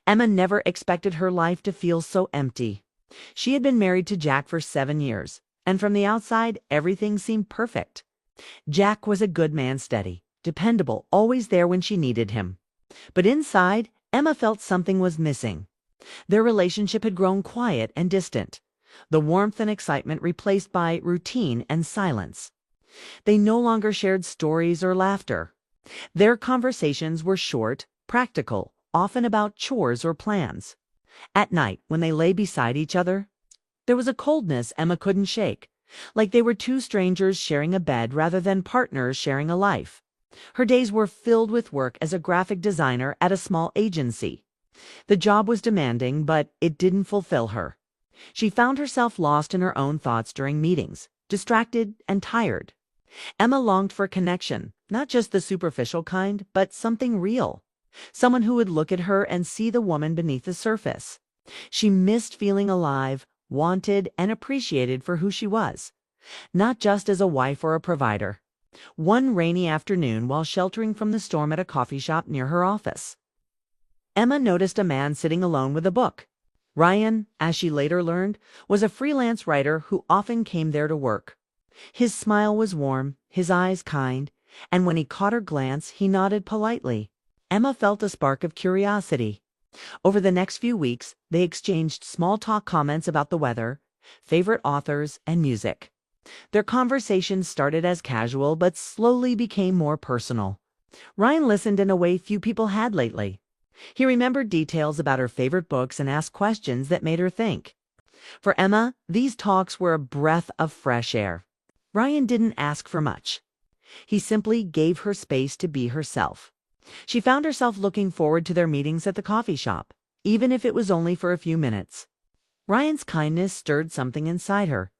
Emma never expected her life to feel so empty. She had been married to Jack for 7 years, and from the outside, everything seemed perfect. Jack was a good man, steady, dependable, always there when she needed him. But inside, Emma felt something was missing. Their relationship had grown quiet and distant, the warmth and excitement replaced by routine and silence. They no longer shared stories or laughter. Their conversations were short, practical, often about chores or plans. At night, when they lay beside each other, there was a coldness Emma couldn't shake, like they were two strangers sharing a bed rather than partners sharing a life. Her days were filled with work as a graphic designer at a small agency. The job was demanding, but it didn't fulfill her. She found herself lost in her own thoughts during meetings, distracted and tired. Emma longed for connection, not just the superficial kind, but something real. Someone who would look at her and see the woman beneath the surface. She missed feeling alive, wanted, and appreciated for who she was, not just as a wife or a provider. One rainy afternoon, while sheltering from the storm at a coffee shop near her office, Emma noticed a man sitting alone with a book. Ryan, as she later learned, was a freelance writer who often came there to work. His smile was warm, his eyes kind, and when he caught her glance, he nodded politely. Emma felt a spark of curiosity. Over the next few weeks, they exchanged small-talk comments about the weather, favorite authors, and music. Their conversations started as casual but slowly became more personal. Ryan listened in a way few people had lately. He remembered details about her favorite books and asked questions that made her think. For Emma, these talks were a breath of fresh air. Ryan didn't ask for much. He simply gave her space to be herself. She found herself looking forward to their meetings at the coffee shop, even if it was only for a few minutes. Ryan's kindness stirred something inside her,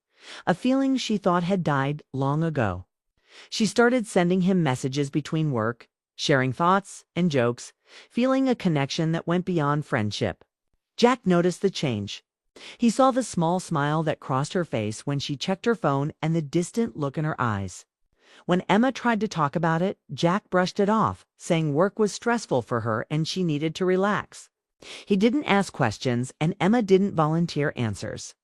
a feeling she thought had died long ago. She started sending him messages between work, sharing thoughts and jokes, feeling a connection that went beyond friendship. Jack noticed the change. He saw the small smile that crossed her face when she checked her phone and the distant look in her eyes. When Emma tried to talk about it, Jack brushed it off, saying work was stressful for her and she needed to relax. He didn't ask questions, and Emma didn't volunteer answers.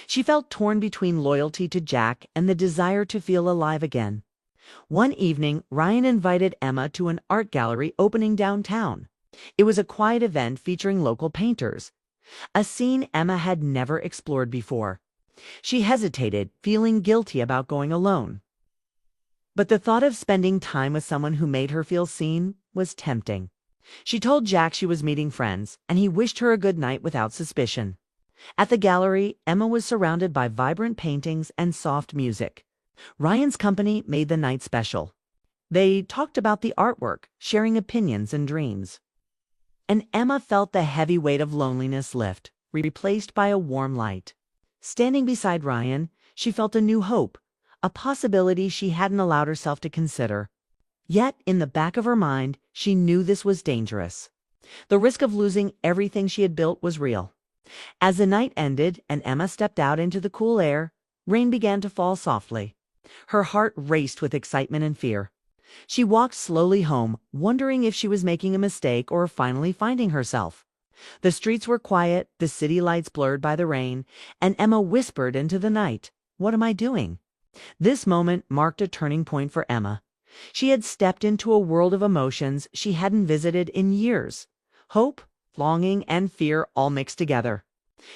She felt torn between loyalty to Jack and the desire to feel alive again. One evening, Ryan invited Emma to an art gallery opening downtown. It was a quiet event featuring local painters, a scene Emma had never explored before. She hesitated, feeling guilty about going alone. But the thought of spending time with someone who made her feel seen was tempting. She told Jack she was meeting friends, and he wished her a good night without suspicion. At the gallery, Emma was surrounded by vibrant paintings and soft music. Ryan's company made the night special. They talked about the artwork, sharing opinions and dreams. And Emma felt the heavy weight of loneliness lift, replaced by a warm light. Standing beside Ryan, she felt a new hope, a possibility she hadn't allowed herself to consider. Yet, in the back of her mind, she knew this was dangerous. The risk of losing everything she had built was real. As the night ended and Emma stepped out into the cool air, rain began to fall softly. Her heart raced with excitement and fear. She walked slowly home, wondering if she was making a mistake or finally finding herself. The streets were quiet, the city lights blurred by the rain, and Emma whispered into the night, "What am I doing?" This moment marked a turning point for Emma. She had stepped into a world of emotions she hadn't visited in years. Hope, longing, and fear all mixed together.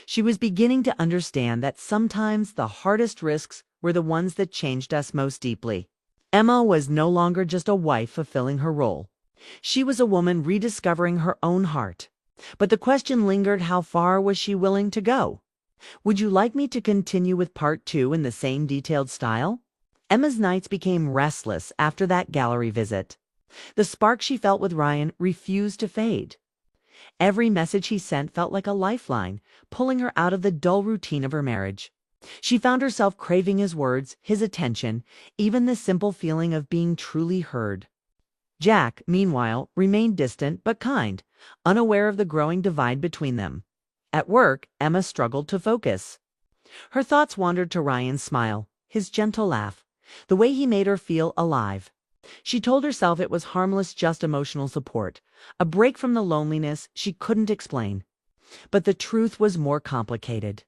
She was beginning to understand that sometimes the hardest risks were the ones that changed us most deeply. Emma was no longer just a wife fulfilling her role. She was a woman rediscovering her own heart. But the question lingered: how far was she willing to go? Would you like me to continue with part 2 in the same detailed style? Emma's nights became restless after that gallery visit. The spark she felt with Ryan refused to fade. Every message he sent felt like a lifeline, pulling her out of the dull routine of her marriage. She found herself craving his words, his attention, even the simple feeling of being truly heard. Jack, meanwhile, remained distant but kind, unaware of the growing divide between them. At work, Emma struggled to focus. Her thoughts wandered to Ryan's smile, his gentle laugh, the way he made her feel alive. She told herself it was harmless, just emotional support, a break from the loneliness she couldn't explain. But the truth was more complicated.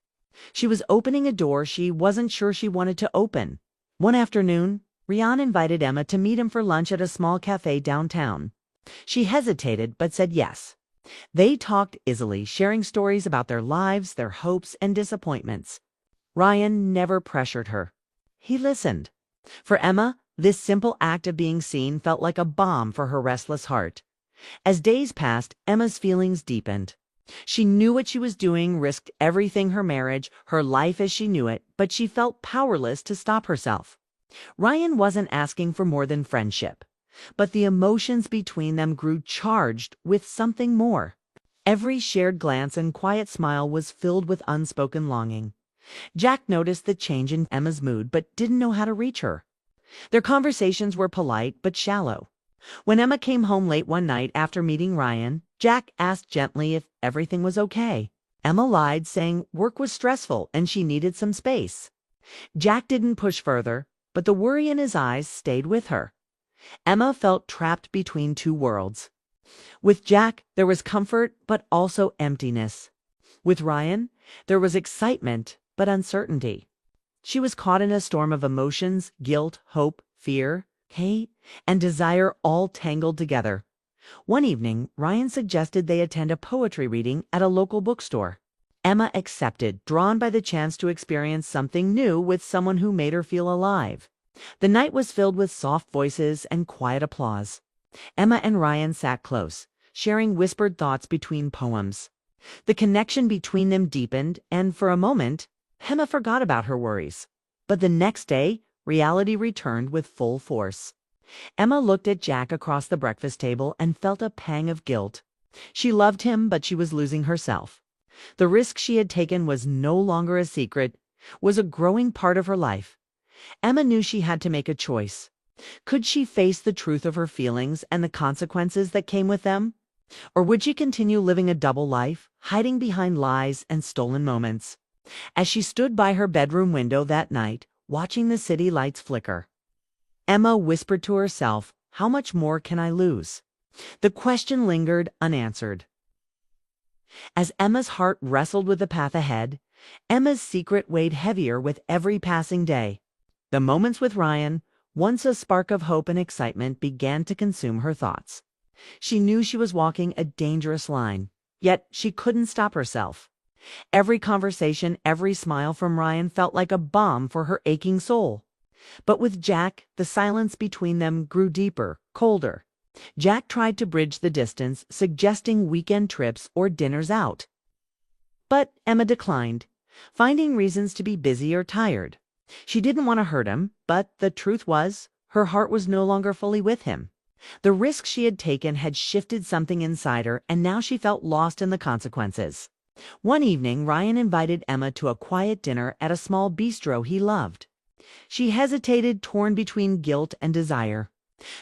She was opening a door she wasn't sure she wanted to open. One afternoon, Rian invited Emma to meet him for lunch at a small cafe downtown. She hesitated but said yes. They talked easily, sharing stories about their lives, their hopes, and disappointments. Ryan never pressured her. He listened. For Emma, this simple act of being seen felt like a balm for her restless heart. As days passed, Emma's feelings deepened. She knew what she was doing, risked everything, her marriage, her life as she knew it, but she felt powerless to stop herself. Ryan wasn't asking for more than friendship, but the emotions between them grew charged with something more. Every shared glance and quiet smile was filled with unspoken longing. Jack noticed the change in Emma's mood but didn't know how to reach her. Their conversations were polite but shallow. When Emma came home late one night after meeting Ryan, Jack asked gently if everything was okay. Emma lied, saying work was stressful and she needed some space. Jack didn't push further, but the worry in his eyes stayed with her. Emma felt trapped between two worlds. With Jack, there was comfort but also emptiness. With Ryan, there was excitement but uncertainty. She was caught in a storm of emotions, guilt, hope, fear, hate, and desire, all tangled together. One evening, Ryan suggested they attend a poetry reading at a local bookstore. Emma accepted, drawn by the chance to experience something new with someone who made her feel alive. The night was filled with soft voices and quiet applause. Emma and Ryan sat close, sharing whispered thoughts between poems. The connection between them deepened, and for a moment, Emma forgot about her worries. But the next day, reality returned with full force. Emma looked at Jack across the breakfast table and felt a pang of guilt. She loved him, but she was losing herself. The risk she had taken was no longer a secret, was a growing part of her life. Emma knew she had to make a choice. Could she face the truth of her feelings and the consequences that came with them? Or would she continue living a double life, hiding behind lies and stolen moments? As she stood by her bedroom window that night, watching the city lights flicker, Emma whispered to herself, "How much more can I lose?" The question lingered unanswered. As Emma's heart wrestled with the path ahead, Emma's secret weighed heavier with every passing day. The moments with Ryan, once a spark of hope and excitement, began to consume her thoughts. She knew she was walking a dangerous line, yet she couldn't stop herself. Every conversation, every smile from Ryan felt like a balm for her aching soul. But with Jack, the silence between them grew deeper, colder. Jack tried to bridge the distance, suggesting weekend trips or dinners out. But Emma declined, finding reasons to be busy or tired. She didn't want to hurt him, but the truth was, her heart was no longer fully with him. The risk she had taken had shifted something inside her, and now she felt lost in the consequences. One evening, Ryan invited Emma to a quiet dinner at a small bistro he loved. She hesitated, torn between guilt and desire.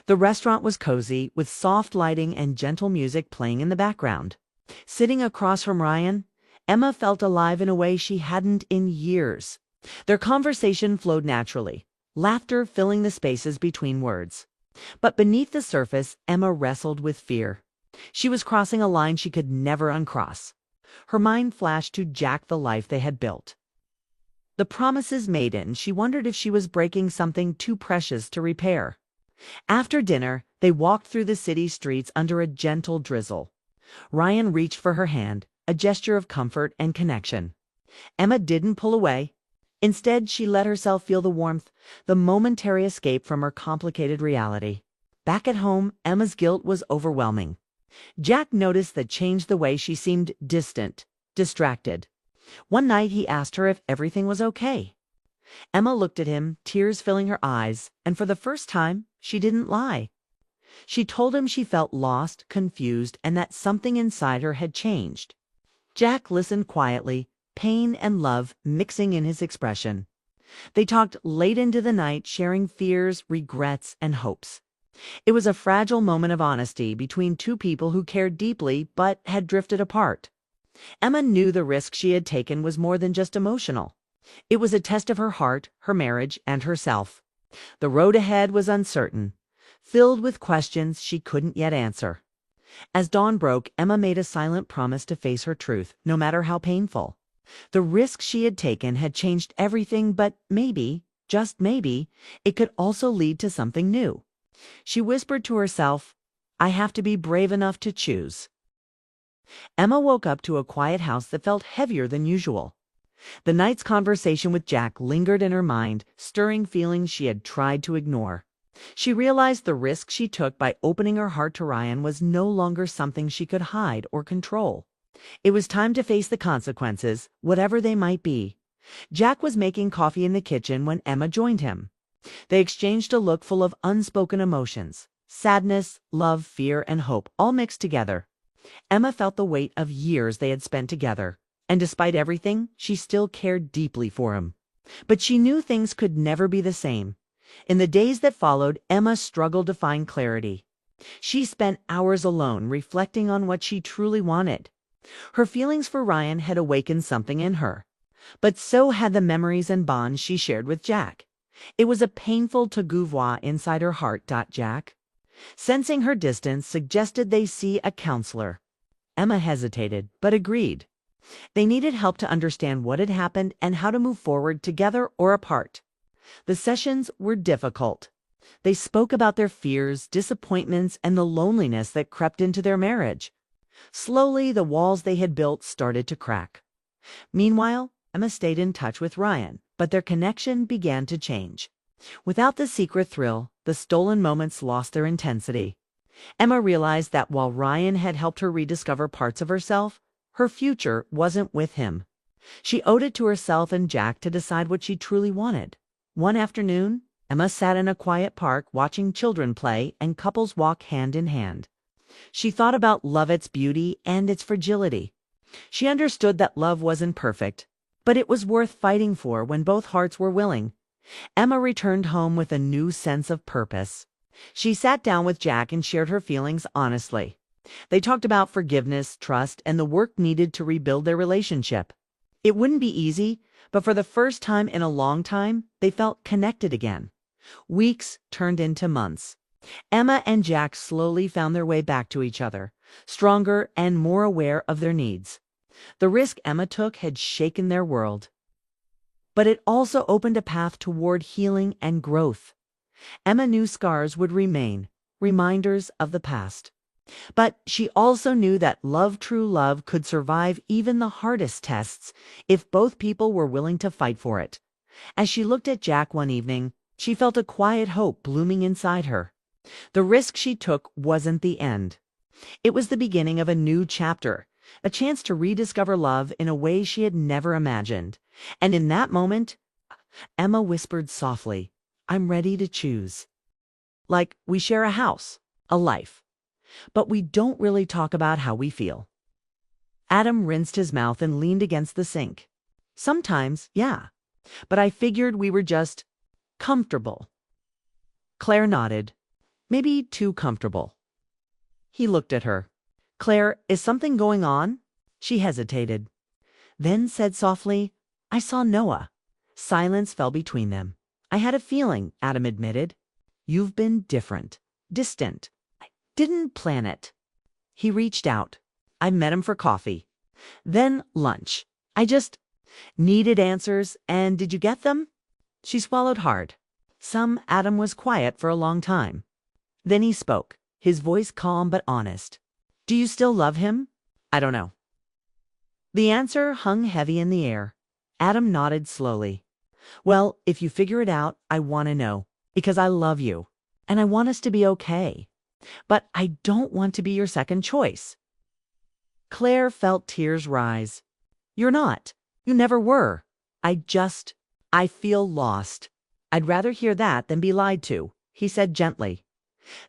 The restaurant was cozy, with soft lighting and gentle music playing in the background. Sitting across from Ryan, Emma felt alive in a way she hadn't in years. Their conversation flowed naturally, laughter filling the spaces between words. But beneath the surface, Emma wrestled with fear. She was crossing a line she could never uncross. Her mind flashed to Jack, the life they had built. The promises made, and she wondered if she was breaking something too precious to repair. After dinner, they walked through the city streets under a gentle drizzle. Ryan reached for her hand, a gesture of comfort and connection. Emma didn't pull away. Instead, she let herself feel the warmth, the momentary escape from her complicated reality. Back at home, Emma's guilt was overwhelming. Jack noticed that changed the way she seemed distant, distracted. One night he asked her if everything was okay. Emma looked at him, tears filling her eyes, and for the first time, she didn't lie. She told him she felt lost, confused, and that something inside her had changed. Jack listened quietly, pain and love mixing in his expression. They talked late into the night, sharing fears, regrets, and hopes. It was a fragile moment of honesty between two people who cared deeply but had drifted apart. Emma knew the risk she had taken was more than just emotional. It was a test of her heart, her marriage, and herself. The road ahead was uncertain, filled with questions she couldn't yet answer. As dawn broke, Emma made a silent promise to face her truth, no matter how painful. The risk she had taken had changed everything, but maybe, just maybe, it could also lead to something new. She whispered to herself, "I have to be brave enough to choose." Emma woke up to a quiet house that felt heavier than usual. The night's conversation with Jack lingered in her mind, stirring feelings she had tried to ignore. She realized the risk she took by opening her heart to Ryan was no longer something she could hide or control. It was time to face the consequences, whatever they might be. Jack was making coffee in the kitchen when Emma joined him. They exchanged a look full of unspoken emotions, sadness, love, fear, and hope, all mixed together. Emma felt the weight of years they had spent together, and despite everything, she still cared deeply for him. But she knew things could never be the same. In the days that followed, Emma struggled to find clarity. She spent hours alone, reflecting on what she truly wanted. Her feelings for Ryan had awakened something in her, but so had the memories and bonds she shared with Jack. It was a painful tug-of-war inside her heart. Jack, sensing her distance, suggested they see a counselor. Emma hesitated, but agreed. They needed help to understand what had happened and how to move forward together or apart. The sessions were difficult. They spoke about their fears, disappointments, and the loneliness that crept into their marriage. Slowly, the walls they had built started to crack. Meanwhile, Emma stayed in touch with Ryan, but their connection began to change. Without the secret thrill, the stolen moments lost their intensity. Emma realized that while Ryan had helped her rediscover parts of herself, her future wasn't with him. She owed it to herself and Jack to decide what she truly wanted. One afternoon, Emma sat in a quiet park watching children play and couples walk hand in hand. She thought about love, its beauty, and its fragility. She understood that love wasn't perfect, but it was worth fighting for when both hearts were willing. Emma returned home with a new sense of purpose. She sat down with Jack and shared her feelings honestly. They talked about forgiveness, trust, and the work needed to rebuild their relationship. It wouldn't be easy, but for the first time in a long time, they felt connected again. Weeks turned into months. Emma and Jack slowly found their way back to each other, stronger and more aware of their needs. The risk Emma took had shaken their world, but it also opened a path toward healing and growth. Emma knew scars would remain, reminders of the past. But she also knew that love, true love, could survive even the hardest tests if both people were willing to fight for it. As she looked at Jack one evening, she felt a quiet hope blooming inside her. The risk she took wasn't the end. It was the beginning of a new chapter, a chance to rediscover love in a way she had never imagined. And in that moment, Emma whispered softly, "I'm ready to choose." Like we share a house, a life, but we don't really talk about how we feel. Adam rinsed his mouth and leaned against the sink. "Sometimes, yeah, but I figured we were just comfortable." Claire nodded. "Maybe too comfortable." He looked at her. "Claire, is something going on?" She hesitated, then said softly, "I saw Noah." Silence fell between them. "I had a feeling," Adam admitted. "You've been different, distant. I didn't plan it." He reached out. "I met him for coffee. Then lunch. I just needed answers, and did you get them?" She swallowed hard. Adam was quiet for a long time. Then he spoke, his voice calm but honest. "Do you still love him?" "I don't know." The answer hung heavy in the air. Adam nodded slowly. "Well, if you figure it out, I want to know, because I love you, and I want us to be okay. But I don't want to be your second choice." Claire felt tears rise. "You're not. You never were. I feel lost." "I'd rather hear that than be lied to," he said gently.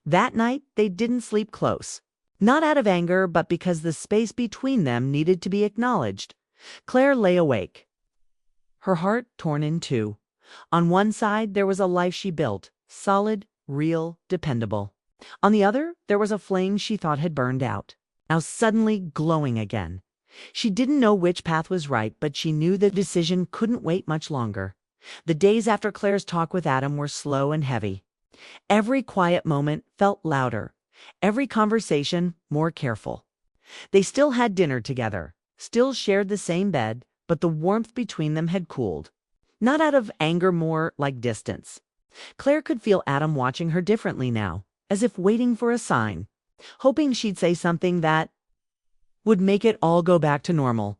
That night, they didn't sleep close. Not out of anger, but because the space between them needed to be acknowledged. Claire lay awake, her heart torn in two. On one side, there was a life she built, solid, real, dependable. On the other, there was a flame she thought had burned out, now suddenly glowing again. She didn't know which path was right, but she knew the decision couldn't wait much longer. The days after Claire's talk with Adam were slow and heavy. Every quiet moment felt louder, every conversation more careful. They still had dinner together, still shared the same bed, but the warmth between them had cooled. Not out of anger, more like distance. Claire could feel Adam watching her differently now, as if waiting for a sign, hoping she'd say something that would make it all go back to normal.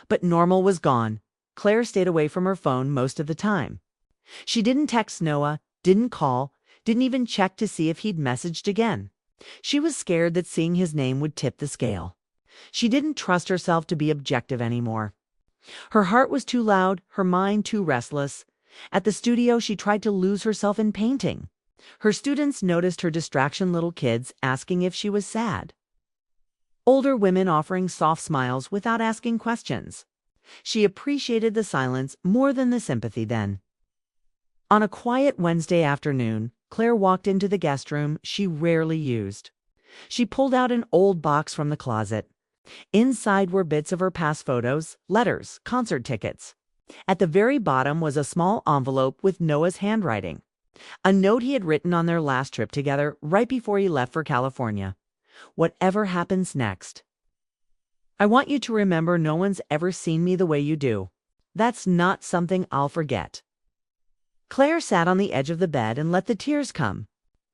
But normal was gone. Claire stayed away from her phone most of the time. She didn't text Noah, didn't call, didn't even check to see if he'd messaged again. She was scared that seeing his name would tip the scale. She didn't trust herself to be objective anymore. Her heart was too loud, her mind too restless. At the studio, she tried to lose herself in painting. Her students noticed her distraction, little kids asking if she was sad. Older women offering soft smiles without asking questions. She appreciated the silence more than the sympathy then. On a quiet Wednesday afternoon, Claire walked into the guest room she rarely used. She pulled out an old box from the closet. Inside were bits of her past photos, letters, concert tickets. At the very bottom was a small envelope with Noah's handwriting. A note he had written on their last trip together right before he left for California. Whatever happens next, I want you to remember no one's ever seen me the way you do. That's not something I'll forget. Claire sat on the edge of the bed and let the tears come.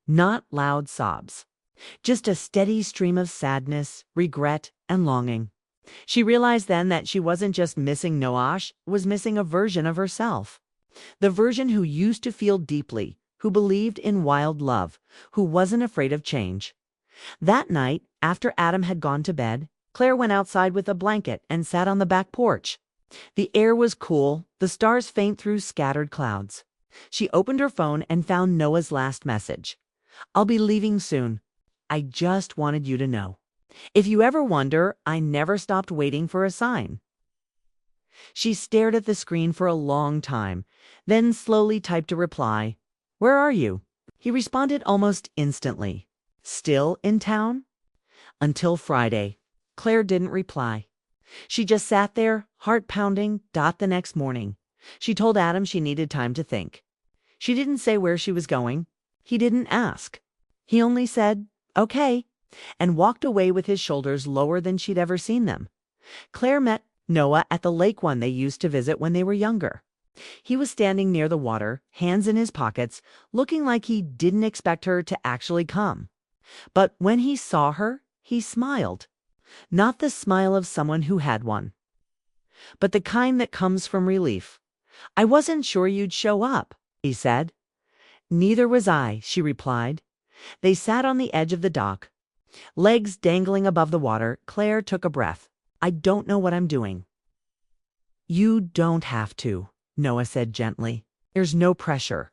Not loud sobs. Just a steady stream of sadness, regret, and longing. She realized then that she wasn't just missing Noah, she was missing a version of herself. The version who used to feel deeply, who believed in wild love, who wasn't afraid of change. That night, after Adam had gone to bed, Claire went outside with a blanket and sat on the back porch. The air was cool, the stars faint through scattered clouds. She opened her phone and found Noah's last message. I'll be leaving soon. I just wanted you to know. If you ever wonder, I never stopped waiting for a sign. She stared at the screen for a long time, then slowly typed a reply. Where are you? He responded almost instantly. Still in town? Until Friday. Claire didn't reply. She just sat there, heart pounding. The next morning, she told Adam she needed time to think. She didn't say where she was going. He didn't ask. He only said, okay, and walked away with his shoulders lower than she'd ever seen them. Claire met Noah at the lake one they used to visit when they were younger. He was standing near the water, hands in his pockets, looking like he didn't expect her to actually come. But when he saw her, he smiled. Not the smile of someone who had one, but the kind that comes from relief. I wasn't sure you'd show up, he said. Neither was I, she replied. They sat on the edge of the dock. Legs dangling above the water, Claire took a breath. I don't know what I'm doing. You don't have to, Noah said gently. There's no pressure.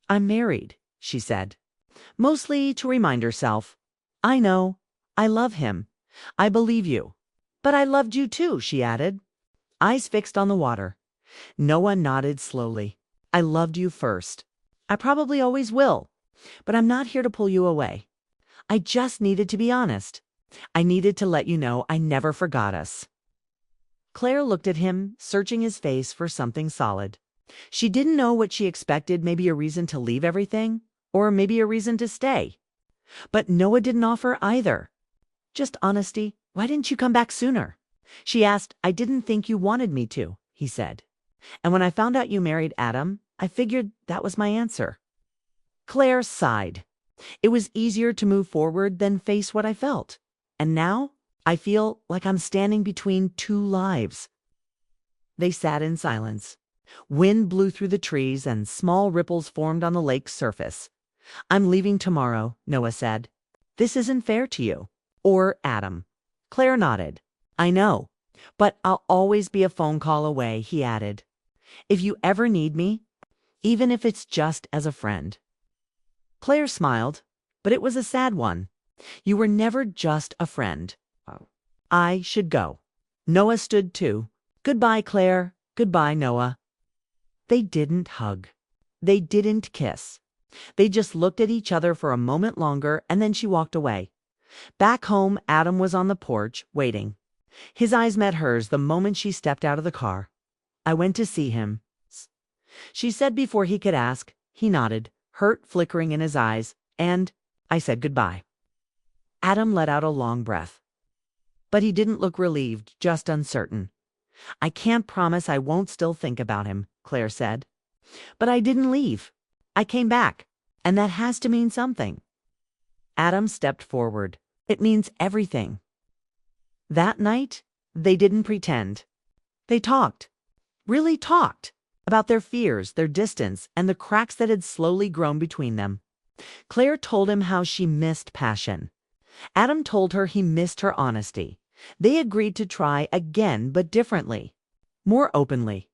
I'm married, she said, mostly to remind herself. I know. I love him. I believe you. But I loved you too, she added. Eyes fixed on the water. Noah nodded slowly. I loved you first. I probably always will. But I'm not here to pull you away. I just needed to be honest. I needed to let you know I never forgot us. Claire looked at him, searching his face for something solid. She didn't know what she expected, maybe a reason to leave everything, or maybe a reason to stay. But Noah didn't offer either. Just honesty. Why didn't you come back sooner? She asked. I didn't think you wanted me to, he said. And when I found out you married Adam, I figured that was my answer. Claire sighed. It was easier to move forward than face what I felt. And now I feel like I'm standing between two lives. They sat in silence. Wind blew through the trees and small ripples formed on the lake's surface. I'm leaving tomorrow, Noah said. This isn't fair to you. Or Adam. Claire nodded. I know, but I'll always be a phone call away, he added. If you ever need me, even if it's just as a friend. Claire smiled, but it was a sad one. You were never just a friend. I should go. Noah stood too. Goodbye, Claire. Goodbye, Noah. They didn't hug. They didn't kiss. They just looked at each other for a moment longer, and then she walked away. Back home, Adam was on the porch, waiting. His eyes met hers the moment she stepped out of the car. I went to see him, she said before he could ask. He nodded. hurt flickering in his eyes, and I said goodbye. Adam let out a long breath. But he didn't look relieved, just uncertain. I can't promise I won't still think about him, Claire said. But I didn't leave. I came back, and that has to mean something. Adam stepped forward. It means everything. That night, they didn't pretend. They talked, really talked, about their fears, their distance, and the cracks that had slowly grown between them. Claire told him how she missed passion. Adam told her he missed her honesty. They agreed to try again, but differently. More openly.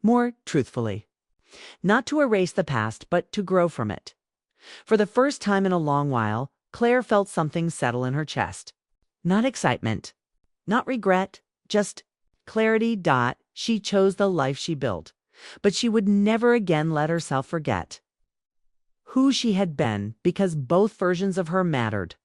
More truthfully. Not to erase the past, but to grow from it. For the first time in a long while, Claire felt something settle in her chest. Not excitement. Not regret. Just clarity. She chose the life she built. But she would never again let herself forget who she had been, because both versions of her mattered.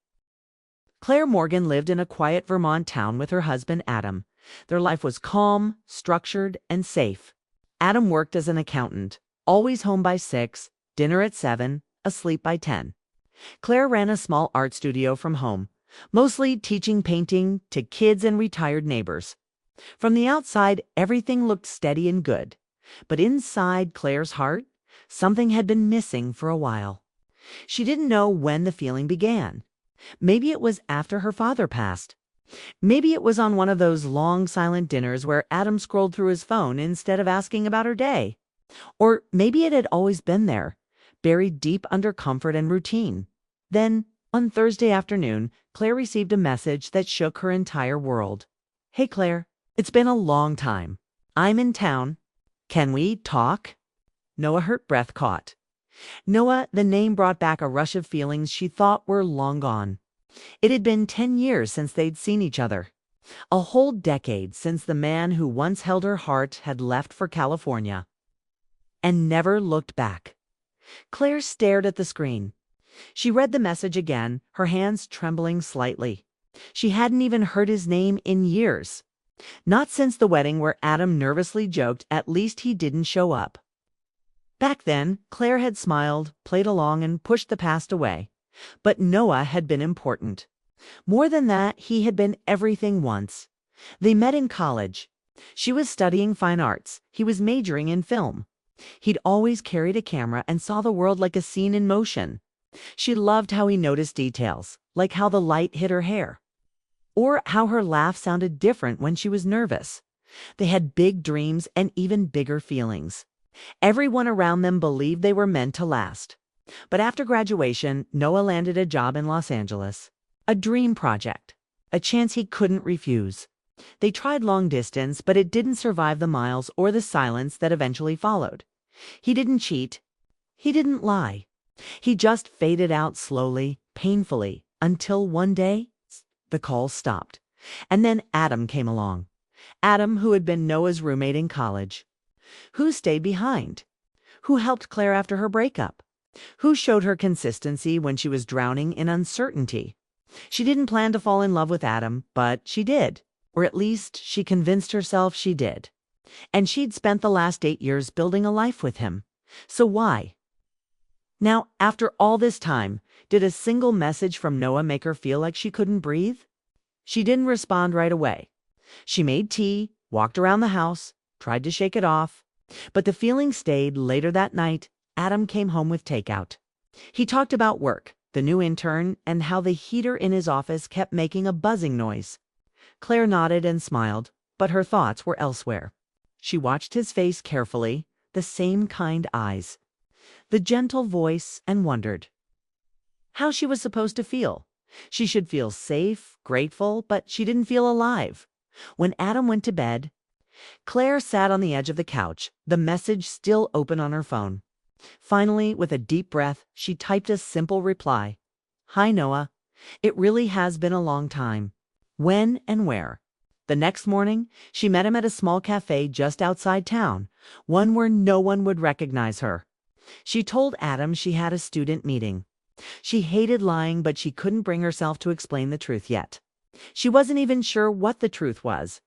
Claire Morgan lived in a quiet Vermont town with her husband Adam. Their life was calm, structured, and safe. Adam worked as an accountant, always home by 6, dinner at 7, asleep by 10. Claire ran a small art studio from home, mostly teaching painting to kids and retired neighbors. From the outside, everything looked steady and good. But inside Claire's heart, something had been missing for a while. She didn't know when the feeling began. Maybe it was after her father passed. Maybe it was on one of those long silent dinners where Adam scrolled through his phone instead of asking about her day. Or maybe it had always been there, buried deep under comfort and routine. Then, on Thursday afternoon, Claire received a message that shook her entire world. Hey Claire, it's been a long time. I'm in town. Can we talk? Noah's hurt breath caught. Noah, the name brought back a rush of feelings she thought were long gone. It had been 10 years since they'd seen each other. A whole decade since the man who once held her heart had left for California. And never looked back. Claire stared at the screen. She read the message again, her hands trembling slightly. She hadn't even heard his name in years. Not since the wedding where Adam nervously joked at least he didn't show up. Back then, Claire had smiled, played along, and pushed the past away. But Noah had been important. More than that, he had been everything once. They met in college. She was studying fine arts. He was majoring in film. He'd always carried a camera and saw the world like a scene in motion. She loved how he noticed details, like how the light hit her hair. Or how her laugh sounded different when she was nervous. They had big dreams and even bigger feelings. Everyone around them believed they were meant to last. But after graduation, Noah landed a job in Los Angeles. A dream project. A chance he couldn't refuse. They tried long distance, but it didn't survive the miles or the silence that eventually followed. He didn't cheat. He didn't lie. He just faded out slowly, painfully, until one day, the call stopped. And then Adam came along. Adam, who had been Noah's roommate in college. Who stayed behind? Who helped Claire after her breakup? Who showed her consistency when she was drowning in uncertainty? She didn't plan to fall in love with Adam, but she did. Or at least she convinced herself she did. And she'd spent the last 8 years building a life with him. So why? Now, after all this time, did a single message from Noah make her feel like she couldn't breathe? She didn't respond right away. She made tea, walked around the house, tried to shake it off. But the feeling stayed. Later that night, Adam came home with takeout. He talked about work, the new intern, and how the heater in his office kept making a buzzing noise. Claire nodded and smiled, but her thoughts were elsewhere. She watched his face carefully, the same kind eyes, the gentle voice, and wondered how she was supposed to feel. She should feel safe, grateful, but she didn't feel alive. When Adam went to bed, Claire sat on the edge of the couch, the message still open on her phone. Finally, with a deep breath, she typed a simple reply. Hi, Noah. It really has been a long time. When and where? The next morning, she met him at a small cafe just outside town, one where no one would recognize her. She told Adam she had a student meeting. She hated lying, but she couldn't bring herself to explain the truth yet. She wasn't even sure what the truth was.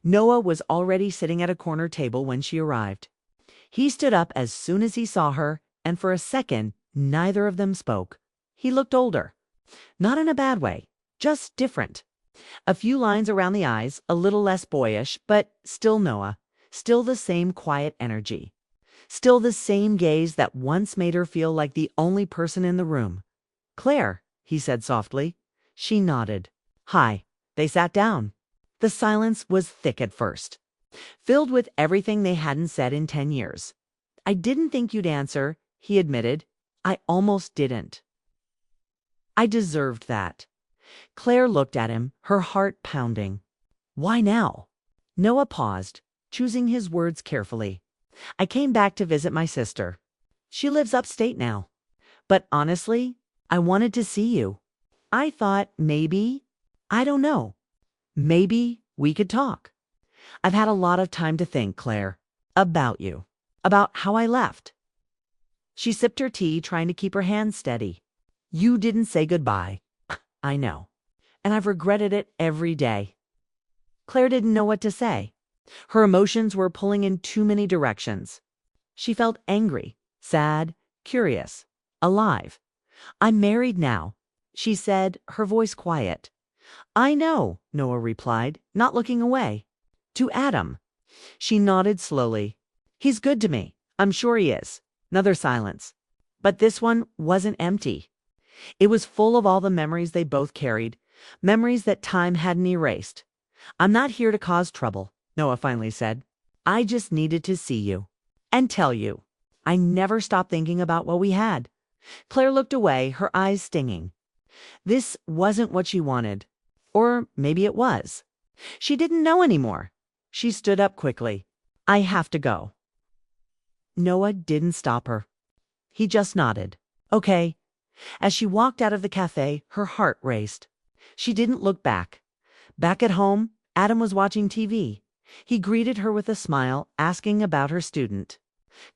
Noah was already sitting at a corner table when she arrived. He stood up as soon as he saw her, and for a second, Neither of them spoke. He looked older. Not in a bad way, just different. A few lines around the eyes, a little less boyish, but still Noah. Still the same quiet energy. Still the same gaze that once made her feel like the only person in the room. "Claire," he said softly. She nodded. "Hi." They sat down. The silence was thick at first, filled with everything they hadn't said in 10 years. "I didn't think you'd answer," he admitted. "I almost didn't. I deserved that." Claire looked at him, her heart pounding. "Why now?" Noah paused, choosing his words carefully. "I came back to visit my sister. She lives upstate now. But honestly, I wanted to see you. I thought maybe, I don't know, maybe we could talk. I've had a lot of time to think, Claire, about you, about how I left." She sipped her tea, trying to keep her hands steady. "You didn't say goodbye. I know. And I've regretted it every day." Claire didn't know what to say. Her emotions were pulling in too many directions. She felt angry, sad, curious, alive. "I'm married now," she said, her voice quiet. "I know," Noah replied, not looking away. "To Adam." She nodded slowly. "He's good to me. I'm sure he is." Another silence. But this one wasn't empty. It was full of all the memories they both carried, memories that time hadn't erased. "I'm not here to cause trouble," Noah finally said. "I just needed to see you and tell you. I never stopped thinking about what we had." Claire looked away, her eyes stinging. This wasn't what she wanted. Or maybe it was. She didn't know anymore. She stood up quickly. "I have to go." Noah didn't stop her. He just nodded. "Okay." As she walked out of the cafe, her heart raced. She didn't look back. Back at home, Adam was watching TV. He greeted her with a smile, asking about her student.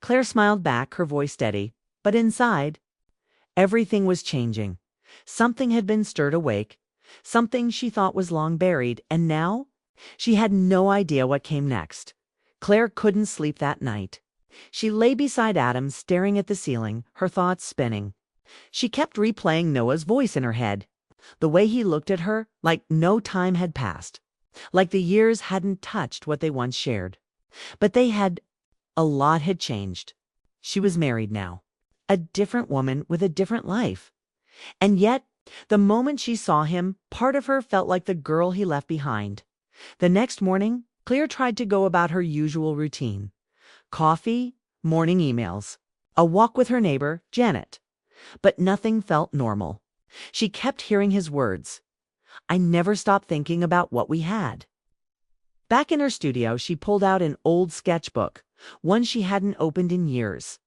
Claire smiled back, her voice steady. But inside, everything was changing. Something had been stirred awake, something she thought was long buried, and now she had no idea what came next. Claire couldn't sleep that night. She lay beside Adam, staring at the ceiling, her thoughts spinning. She kept replaying Noah's voice in her head, the way he looked at her, like no time had passed, like the years hadn't touched what they once shared. But they had. A lot had changed. She was married now, a different woman with a different life. And yet, the moment she saw him, part of her felt like the girl he left behind. The next morning, Claire tried to go about her usual routine. Coffee, morning emails, a walk with her neighbor, Janet. But nothing felt normal. She kept hearing his words. "I never stopped thinking about what we had." Back in her studio, she pulled out an old sketchbook, one she hadn't opened in years.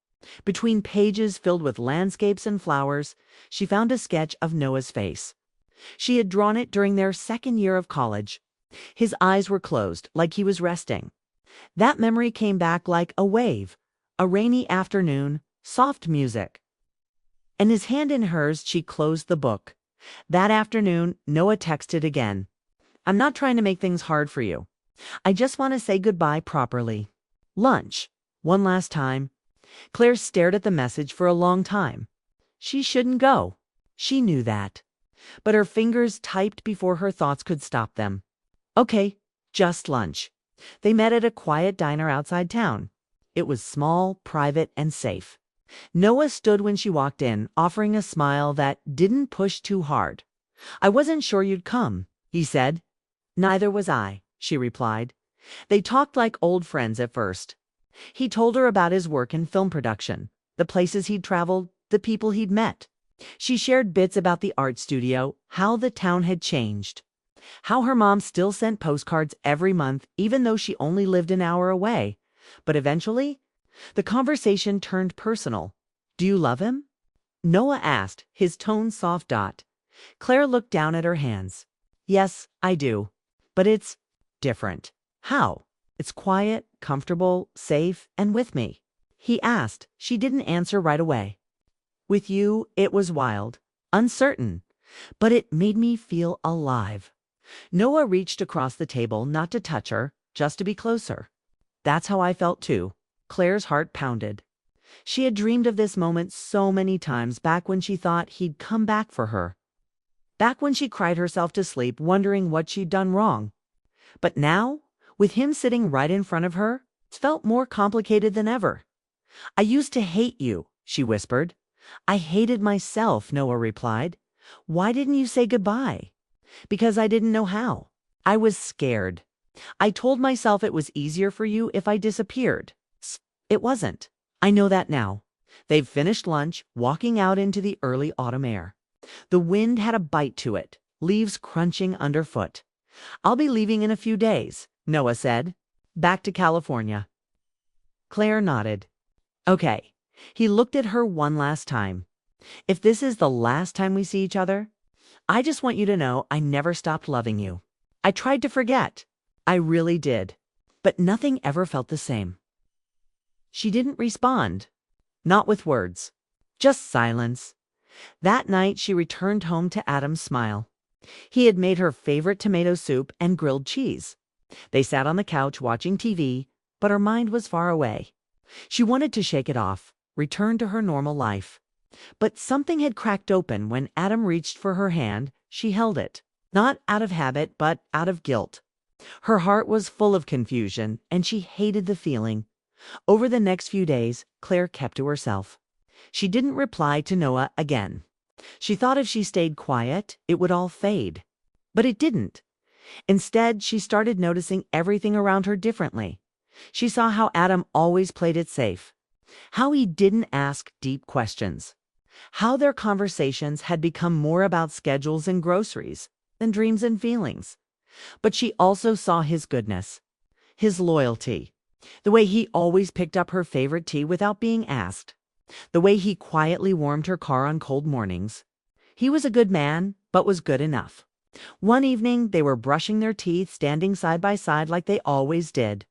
Between pages filled with landscapes and flowers, she found a sketch of Noah's face. She had drawn it during their second year of college. His eyes were closed, like he was resting. That memory came back like a wave. A rainy afternoon, soft music. And his hand in hers, she closed the book. That afternoon, Noah texted again. "I'm not trying to make things hard for you. I just want to say goodbye properly. Lunch. One last time." Claire stared at the message for a long time. She shouldn't go. She knew that. But her fingers typed before her thoughts could stop them. Okay, just lunch. They met at a quiet diner outside town. It was small, private, and safe. Noah stood when she walked in, offering a smile that didn't push too hard. "I wasn't sure you'd come," he said. "Neither was I," she replied. They talked like old friends at first. He told her about his work in film production, the places he'd traveled, the people he'd met. She shared bits about the art studio, how the town had changed, how her mom still sent postcards every month even though she only lived an hour away. But eventually, the conversation turned personal. "Do you love him?" Noah asked, his tone soft. Claire looked down at her hands. "Yes, I do. But it's different." "How?" "It's quiet, comfortable, safe, and with me." He asked. She didn't answer right away. "With you, it was wild, uncertain, but it made me feel alive." Noah reached across the table, not to touch her, just to be closer. "That's how I felt too." Claire's heart pounded. She had dreamed of this moment so many times back when she thought he'd come back for her. Back when she cried herself to sleep wondering what she'd done wrong. But now, with him sitting right in front of her, it felt more complicated than ever. "I used to hate you," she whispered. "I hated myself," Noah replied. "Why didn't you say goodbye?" "Because I didn't know how. I was scared. I told myself it was easier for you if I disappeared. It wasn't. I know that now." They've finished lunch, walking out into the early autumn air. The wind had a bite to it, leaves crunching underfoot. "I'll be leaving in a few days," Noah said. "Back to California." Claire nodded. "Okay." He looked at her one last time. "If this is the last time we see each other, I just want you to know I never stopped loving you. I tried to forget. I really did. But nothing ever felt the same." She didn't respond. Not with words. Just silence. That night she returned home to Adam's smile. He had made her favorite tomato soup and grilled cheese. They sat on the couch watching TV, but her mind was far away. She wanted to shake it off, return to her normal life. But something had cracked open when Adam reached for her hand. She held it, not out of habit, but out of guilt. Her heart was full of confusion, and she hated the feeling. Over the next few days, Claire kept to herself. She didn't reply to Noah again. She thought if she stayed quiet, it would all fade. But it didn't. Instead, she started noticing everything around her differently. She saw how Adam always played it safe, how he didn't ask deep questions, how their conversations had become more about schedules and groceries than dreams and feelings. But she also saw his goodness, his loyalty, the way he always picked up her favorite tea without being asked, the way he quietly warmed her car on cold mornings. He was a good man, but was good enough. One evening, they were brushing their teeth, standing side by side like they always did.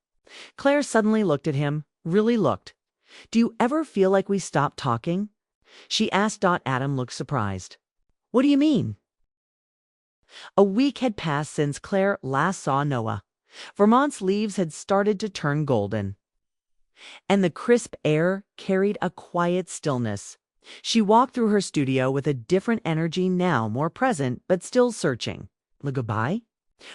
Claire suddenly looked at him, really looked. "Do you ever feel like we stopped talking?" she asked. Adam looked surprised. "What do you mean?" A week had passed since Claire last saw Noah. Vermont's leaves had started to turn golden, and the crisp air carried a quiet stillness. She walked through her studio with a different energy now, more present, but still searching. The goodbye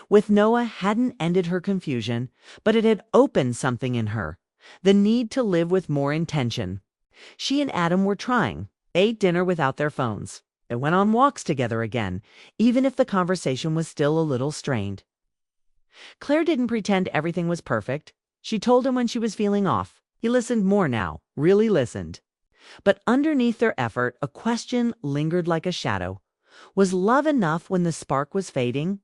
with Noah hadn't ended her confusion, but it had opened something in her, the need to live with more intention. She and Adam were trying. They ate dinner without their phones. They went on walks together again, even if the conversation was still a little strained. Claire didn't pretend everything was perfect. She told him when she was feeling off. He listened more now, really listened. But underneath their effort, a question lingered like a shadow. Was love enough when the spark was fading?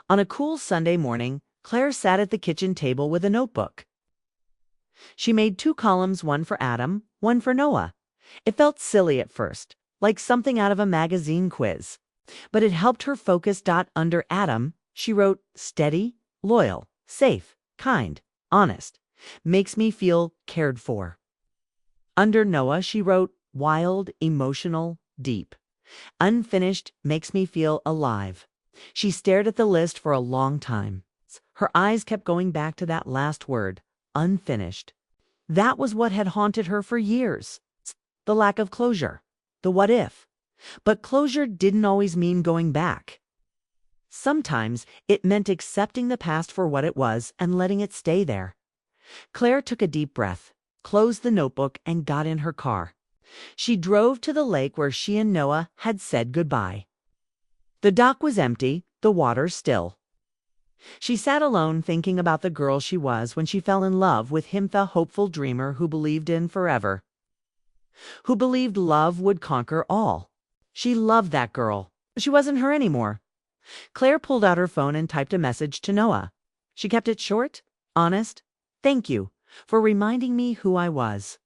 On a cool Sunday morning, Claire sat at the kitchen table with a notebook. She made 2 columns, one for Adam, one for Noah. It felt silly at first, like something out of a magazine quiz. But it helped her focus. Under Adam, she wrote, "Steady, loyal, safe, kind, honest. Makes me feel cared for." Under Noah, she wrote, "Wild, emotional, deep. Unfinished, makes me feel alive." She stared at the list for a long time. Her eyes kept going back to that last word, unfinished. That was what had haunted her for years. The lack of closure. The what if. But closure didn't always mean going back. Sometimes it meant accepting the past for what it was and letting it stay there. Claire took a deep breath, closed the notebook, and got in her car. She drove to the lake where she and Noah had said goodbye. The dock was empty, the water still. She sat alone thinking about the girl she was when she fell in love with him, the hopeful dreamer who believed in forever, who believed love would conquer all. She loved that girl. She wasn't her anymore. Claire pulled out her phone and typed a message to Noah. She kept it short, honest. "Thank you for reminding me who I was.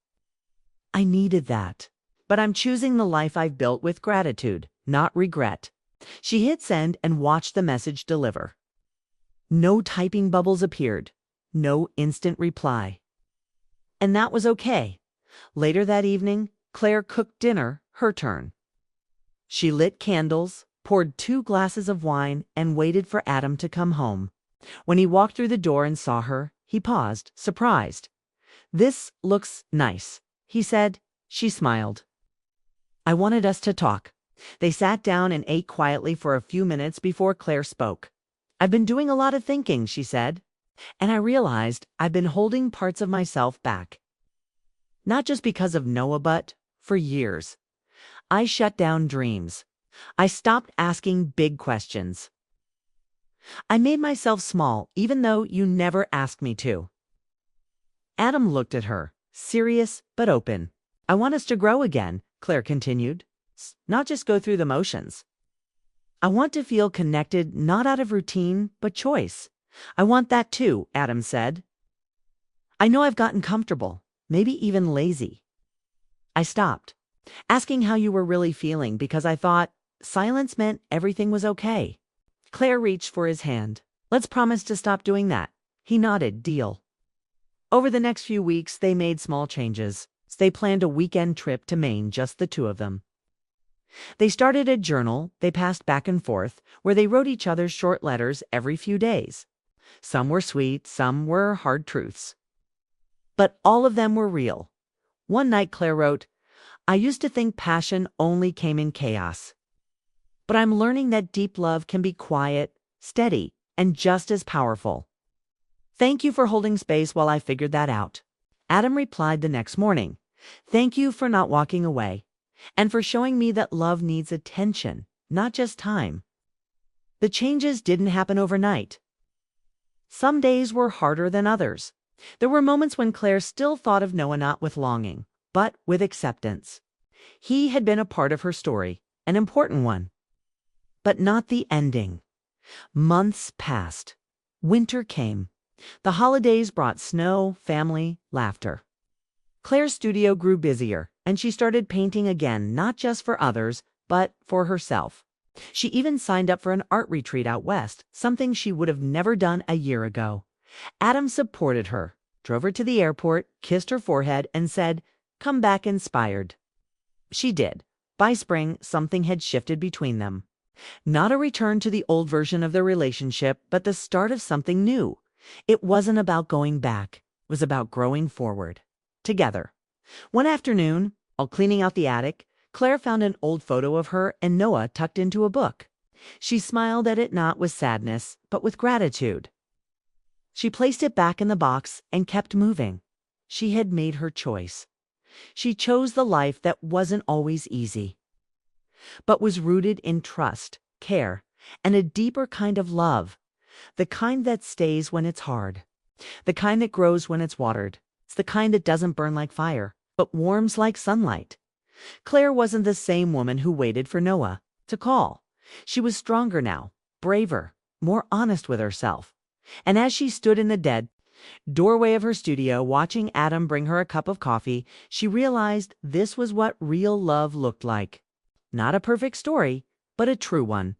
I needed that. But I'm choosing the life I've built with gratitude, not regret." She hit send and watched the message deliver. No typing bubbles appeared. No instant reply. And that was okay. Later that evening, Claire cooked dinner, her turn. She lit candles, poured 2 glasses of wine, and waited for Adam to come home. When he walked through the door and saw her, he paused, surprised. "This looks nice," he said. She smiled. I wanted us to talk. They sat down and ate quietly for a few minutes before Claire spoke. I've been doing a lot of thinking, she said, and I realized I've been holding parts of myself back. Not just because of Noah, but for years. I shut down dreams. I stopped asking big questions. I made myself small, even though you never asked me to. Adam looked at her, serious but open. I want us to grow again, Claire continued, not just go through the motions. I want to feel connected, not out of routine, but choice. I want that too, Adam said. I know I've gotten comfortable, maybe even lazy. I stopped, asking how you were really feeling because I thought silence meant everything was okay. Claire reached for his hand. Let's promise to stop doing that. He nodded, deal. Over the next few weeks, they made small changes. They planned a weekend trip to Maine, just the two of them. They started a journal they passed back and forth, where they wrote each other short letters every few days. Some were sweet, some were hard truths. But all of them were real. One night Claire wrote, I used to think passion only came in chaos. But I'm learning that deep love can be quiet, steady, and just as powerful. Thank you for holding space while I figured that out. Adam replied the next morning. Thank you for not walking away, and for showing me that love needs attention, not just time. The changes didn't happen overnight. Some days were harder than others. There were moments when Claire still thought of Noah not with longing, but with acceptance. He had been a part of her story, an important one. But not the ending. Months passed. Winter came. The holidays brought snow, family, laughter. Claire's studio grew busier, and she started painting again, not just for others, but for herself. She even signed up for an art retreat out west, something she would have never done a year ago. Adam supported her, drove her to the airport, kissed her forehead, and said, "Come back inspired." She did. By spring, something had shifted between them. Not a return to the old version of their relationship, but the start of something new. It wasn't about going back. It was about growing forward. Together. One afternoon, while cleaning out the attic, Claire found an old photo of her and Noah tucked into a book. She smiled at it not with sadness, but with gratitude. She placed it back in the box and kept moving. She had made her choice. She chose the life that wasn't always easy, but was rooted in trust, care, and a deeper kind of love. The kind that stays when it's hard. The kind that grows when it's watered. It's the kind that doesn't burn like fire, but warms like sunlight. Claire wasn't the same woman who waited for Noah to call. She was stronger now, braver, more honest with herself. And as she stood in the dead doorway of her studio, watching Adam bring her a cup of coffee, she realized this was what real love looked like. Not a perfect story, but a true one.